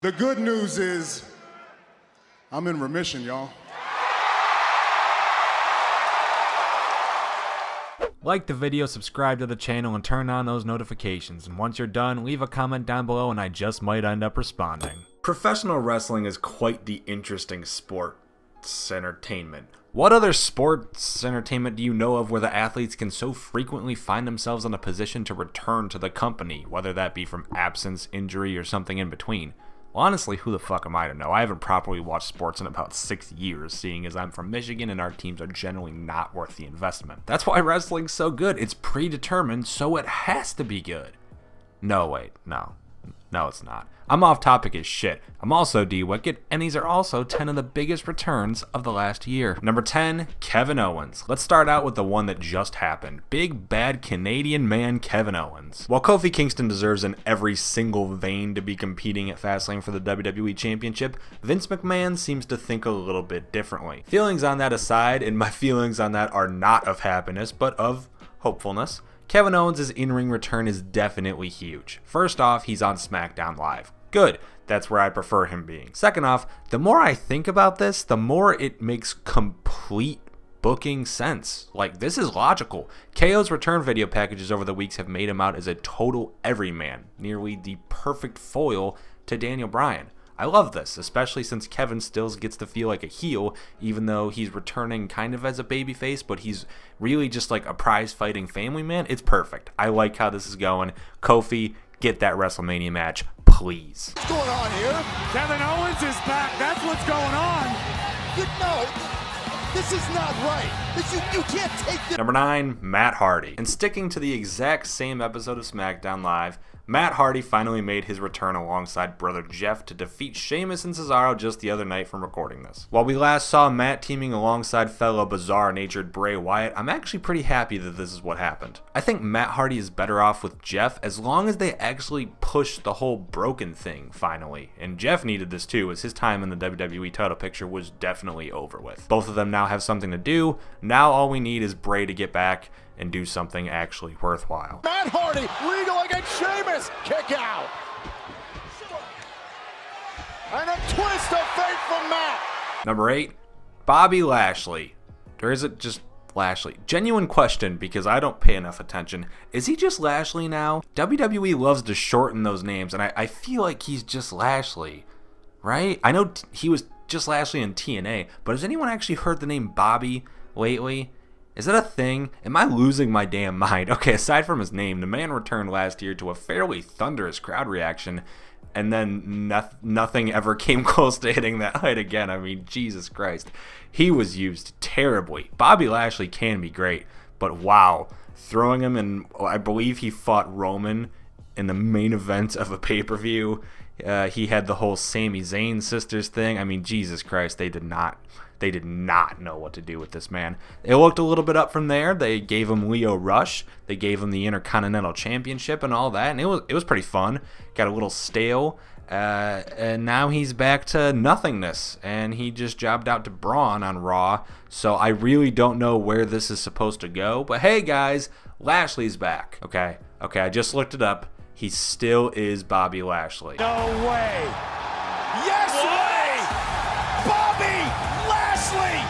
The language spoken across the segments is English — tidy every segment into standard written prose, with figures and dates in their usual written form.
The good news is I'm in remission, y'all. Like the video, subscribe to the channel, and turn on those notifications. And once you're done, leave a comment down below and I just might end up responding. Professional wrestling is quite the interesting sports entertainment. What other sports entertainment do you know of where the athletes can so frequently find themselves in a position to return to the company, whether that be from absence, injury, or something in between? Well, honestly, who the fuck am I to know? I haven't properly watched sports in about 6 years, seeing as I'm from Michigan and our teams are generally not worth the investment. That's why wrestling's so good. It's predetermined, so it has to be good. No, wait, no. No, it's not. I'm off topic as shit. I'm also D-Wicked, and these are also 10 of the biggest returns of the last year. Number 10, Kevin Owens. Let's start out with the one that just happened. Big bad Canadian man Kevin Owens. While Kofi Kingston deserves in every single vein to be competing at Fastlane for the WWE Championship, Vince McMahon seems to think a little bit differently. Feelings on that aside, and my feelings on that are not of happiness, but of hopefulness. Kevin Owens' in-ring return is definitely huge. First off, he's on SmackDown Live. Good. That's where I prefer him being. Second off, the more I think about this, the more it makes complete booking sense. Like, this is logical. KO's return video packages over the weeks have made him out as a total everyman, nearly the perfect foil to Daniel Bryan. I love this, especially since Kevin still gets to feel like a heel, even though he's returning kind of as a babyface, but he's really just like a prize-fighting family man. It's perfect. I like how this is going. Kofi, get that WrestleMania match, please. What's going on here? Kevin Owens is back. That's what's going on. No, this is not right. You can't take this. Number 9, Matt Hardy. And sticking to the exact same episode of SmackDown Live, Matt Hardy finally made his return alongside brother Jeff to defeat Sheamus and Cesaro just the other night from recording this. While we last saw Matt teaming alongside fellow bizarre-natured Bray Wyatt, I'm actually pretty happy that this is what happened. I think Matt Hardy is better off with Jeff as long as they actually push the whole broken thing finally. And Jeff needed this too, as his time in the WWE title picture was definitely over with. Both of them now have something to do. Now all we need is Bray to get back and do something actually worthwhile. Matt Hardy, legal against Sheamus. Kick out. And a twist of fate from Matt. Number 8, Bobby Lashley. Or is it just Lashley? Genuine question, because I don't pay enough attention. Is he just Lashley now? WWE loves to shorten those names, and I feel like he's just Lashley, right? I know he was just Lashley in TNA, but has anyone actually heard the name Bobby lately? Is that a thing? Am I losing my damn mind? Okay, aside from his name, the man returned last year to a fairly thunderous crowd reaction, and then nothing ever came close to hitting that height again. I mean, Jesus Christ. He was used terribly. Bobby Lashley can be great, but wow. Throwing him in, I believe he fought Roman in the main event of a pay-per-view. He had the whole Sami Zayn sisters thing. I mean, Jesus Christ, they did not know what to do with this man. They looked a little bit up from there. They gave him Leo Rush. They gave him the Intercontinental Championship and all that, and it was pretty fun. Got a little stale, and now he's back to nothingness, and he just jobbed out to Braun on Raw. So I really don't know where this is supposed to go. But hey, guys, Lashley's back. Okay, I just looked it up. He still is Bobby Lashley. No way. Yes way. Bobby Lashley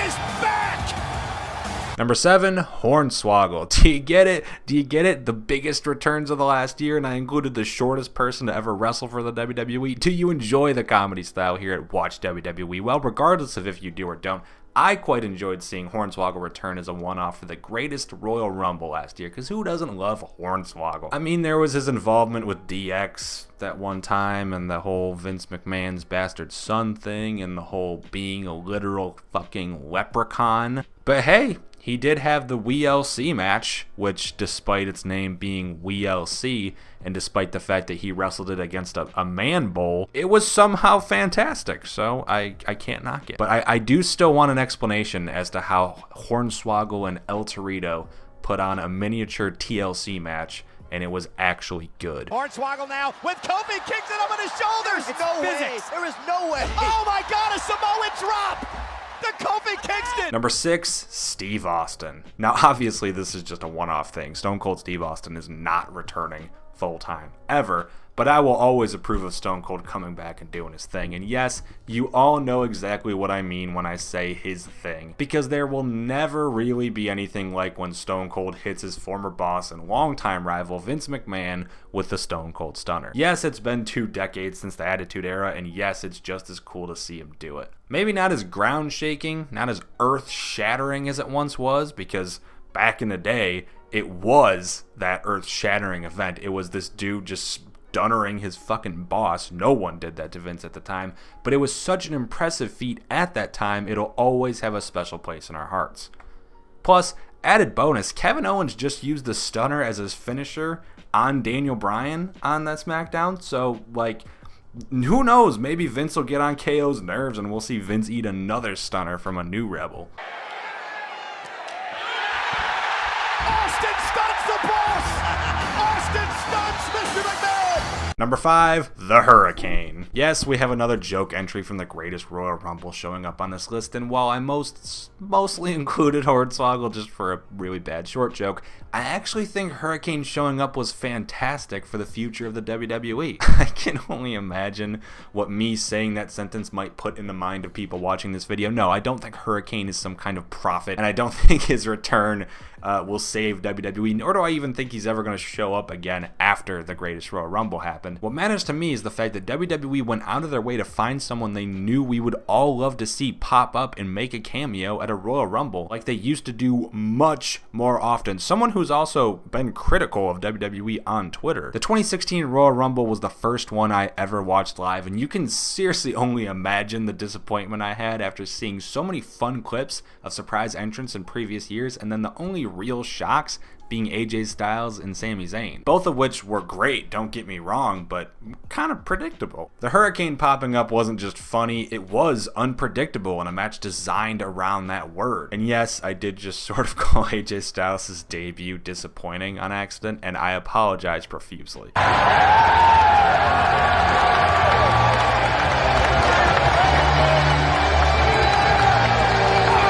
is back. Number 7, Hornswoggle. Do you get it? Do you get it? The biggest returns of the last year, and I included the shortest person to ever wrestle for the WWE. Do you enjoy the comedy style here at Watch WWE? Well, regardless of if you do or don't, I quite enjoyed seeing Hornswoggle return as a one-off for the greatest Royal Rumble last year, because who doesn't love Hornswoggle? I mean, there was his involvement with DX that one time, and the whole Vince McMahon's bastard son thing, and the whole being a literal fucking leprechaun. But hey, he did have the WLC match, which despite its name being WLC, and despite the fact that he wrestled it against a man bull, it was somehow fantastic, so I can't knock it. But I do still want an explanation as to how Hornswoggle and El Torito put on a miniature TLC match, and it was actually good. Hornswoggle now with Kofi, kicks it up on his shoulders. It's no physics. way. There is no way. Oh my God, a Samoan drop. The Kofi Kingston. Number 6, Steve Austin. Now, obviously, this is just a one-off thing. Stone Cold Steve Austin is not returning full-time, ever. but I will always approve of Stone Cold coming back and doing his thing. And yes, you all know exactly what I mean when I say his thing, because there will never really be anything like when Stone Cold hits his former boss and longtime rival Vince McMahon with the Stone Cold Stunner. Yes, it's been 2 decades since the Attitude Era, and yes, it's just as cool to see him do it. Maybe not as ground shaking, not as earth shattering as it once was, because back in the day, it was that earth shattering event. It was this dude just stunnering his fucking boss. No one did that to Vince at the time, but it was such an impressive feat at that time, it'll always have a special place in our hearts. Plus, added bonus, Kevin Owens just used the stunner as his finisher on Daniel Bryan on that SmackDown, so like, who knows, maybe Vince will get on KO's nerves and we'll see Vince eat another stunner from a new Rebel. Austin stuns the boss! Austin stuns Mr. McMahon! Number 5, the Hurricane. Yes, we have another joke entry from the Greatest Royal Rumble showing up on this list, and while I mostly included Hornswoggle just for a really bad short joke, I actually think Hurricane showing up was fantastic for the future of the WWE. I can only imagine what me saying that sentence might put in the mind of people watching this video. No, I don't think Hurricane is some kind of prophet, and I don't think his return will save WWE, nor do I even think he's ever going to show up again after the Greatest Royal Rumble happened. What matters to me is the fact that WWE went out of their way to find someone they knew we would all love to see pop up and make a cameo at a Royal Rumble, like they used to do much more often. Someone who's also been critical of WWE on Twitter. The 2016 Royal Rumble was the first one I ever watched live, and you can seriously only imagine the disappointment I had after seeing so many fun clips of surprise entrants in previous years, and then the only real shocks being AJ Styles and Sami Zayn. Both of which were great, don't get me wrong, but kind of predictable. The Hurricane popping up wasn't just funny, it was unpredictable in a match designed around that word. And yes, I did just sort of call AJ Styles' debut disappointing on accident, and I apologize profusely.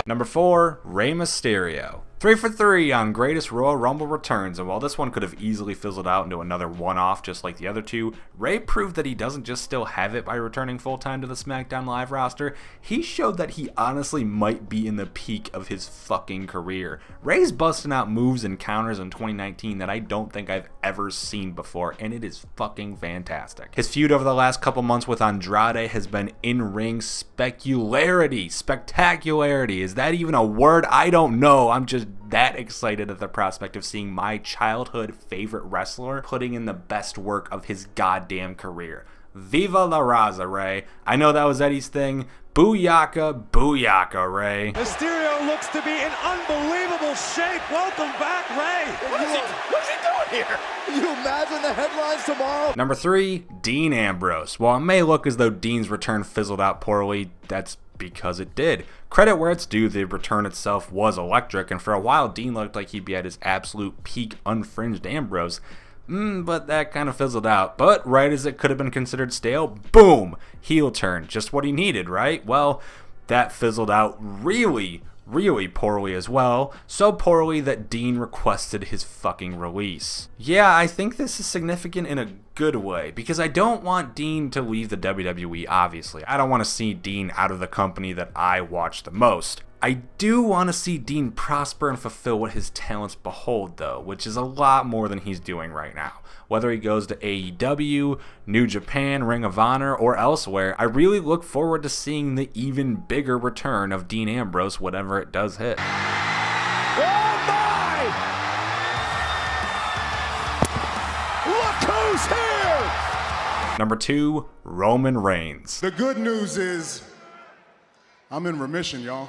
Number 4, Rey Mysterio. 3 for 3 on Greatest Royal Rumble returns, and while this one could have easily fizzled out into another one-off just like the other two, Rey proved that he doesn't just still have it by returning full-time to the SmackDown Live roster, he showed that he honestly might be in the peak of his fucking career. Rey's busting out moves and counters in 2019 that I don't think I've ever seen before, and it is fucking fantastic. His feud over the last couple months with Andrade has been in-ring spectacularity. Spectacularity. Is that even a word? I don't know. I'm just that excited at the prospect of seeing my childhood favorite wrestler putting in the best work of his goddamn career. Viva la Raza, Rey. I know that was Eddie's thing. Booyaka, booyaka, Rey. Mysterio looks to be in unbelievable shape. Welcome back, Rey. What's he doing here? Can you imagine the headlines tomorrow? Number 3, Dean Ambrose. While it may look as though Dean's return fizzled out poorly, that's because it did. Credit where it's due, the return itself was electric, and for a while Dean looked like he'd be at his absolute peak unfringed Ambrose. But that kind of fizzled out. But right as it could have been considered stale, boom! Heel turn. Just what he needed, right? Well, that fizzled out really poorly as well. So poorly that Dean requested his fucking release. Yeah, I think this is significant in a good way, because I don't want Dean to leave the WWE, obviously. I don't want to see Dean out of the company that I watch the most. I do want to see Dean prosper and fulfill what his talents behold, though, which is a lot more than he's doing right now. Whether he goes to AEW, New Japan, Ring of Honor, or elsewhere, I really look forward to seeing the even bigger return of Dean Ambrose whenever it does hit. Oh my! Look who's here! Number 2, Roman Reigns. The good news is I'm in remission, y'all.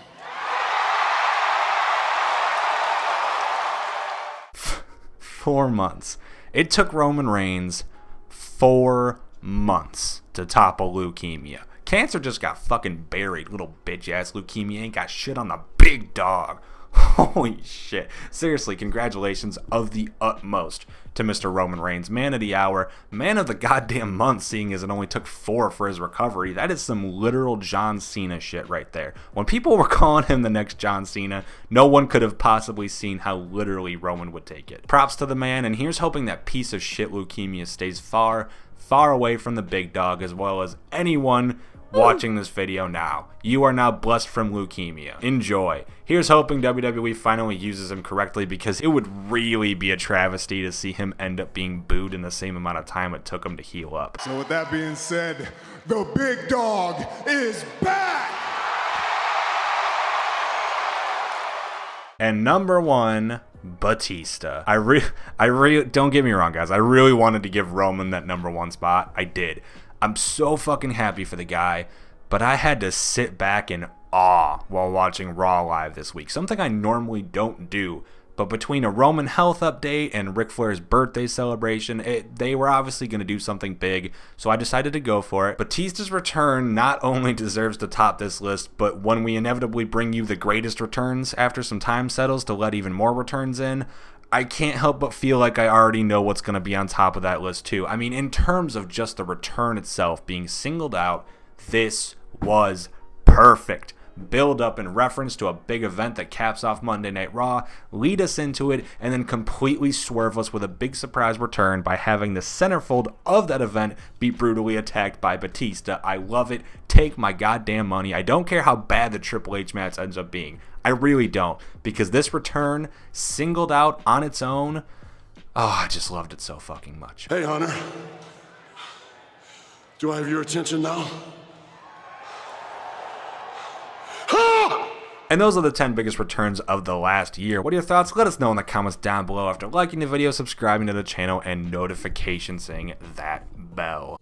4 months. It took Roman Reigns 4 months to topple leukemia. Cancer just got fucking buried. Little bitch ass leukemia ain't got shit on the big dog. Holy shit. Seriously, congratulations of the utmost to Mr. Roman Reigns. Man of the hour, man of the goddamn month, seeing as it only took 4 for his recovery. That is some literal John Cena shit right there. When people were calling him the next John Cena, no one could have possibly seen how literally Roman would take it. Props to the man, and here's hoping that piece of shit leukemia stays far, far away from the big dog, as well as anyone watching this video now. You are now blessed from leukemia. Enjoy. Here's hoping WWE finally uses him correctly, because it would really be a travesty to see him end up being booed in the same amount of time it took him to heal up. So with that being said, the big dog is back! And number 1, Batista. I really, don't get me wrong, guys. I really wanted to give Roman that number 1 spot. I did. I'm so fucking happy for the guy, but I had to sit back in awe while watching Raw live this week. Something I normally don't do, but between a Roman health update and Ric Flair's birthday celebration, they were obviously going to do something big, so I decided to go for it. Batista's return not only deserves to top this list, but when we inevitably bring you the greatest returns after some time settles to let even more returns in, I can't help but feel like I already know what's going to be on top of that list too. I mean, in terms of just the return itself being singled out, this was perfect. Build up in reference to a big event that caps off Monday Night Raw, lead us into it, and then completely swerve us with a big surprise return by having the centerfold of that event be brutally attacked by Batista. I love it. Take my goddamn money. I don't care how bad the Triple H match ends up being. I really don't, because this return, singled out on its own, oh, I just loved it so fucking much. Hey, Hunter. Do I have your attention now? And those are the 10 biggest returns of the last year. What are your thoughts? Let us know in the comments down below after liking the video, subscribing to the channel, and notification saying that bell.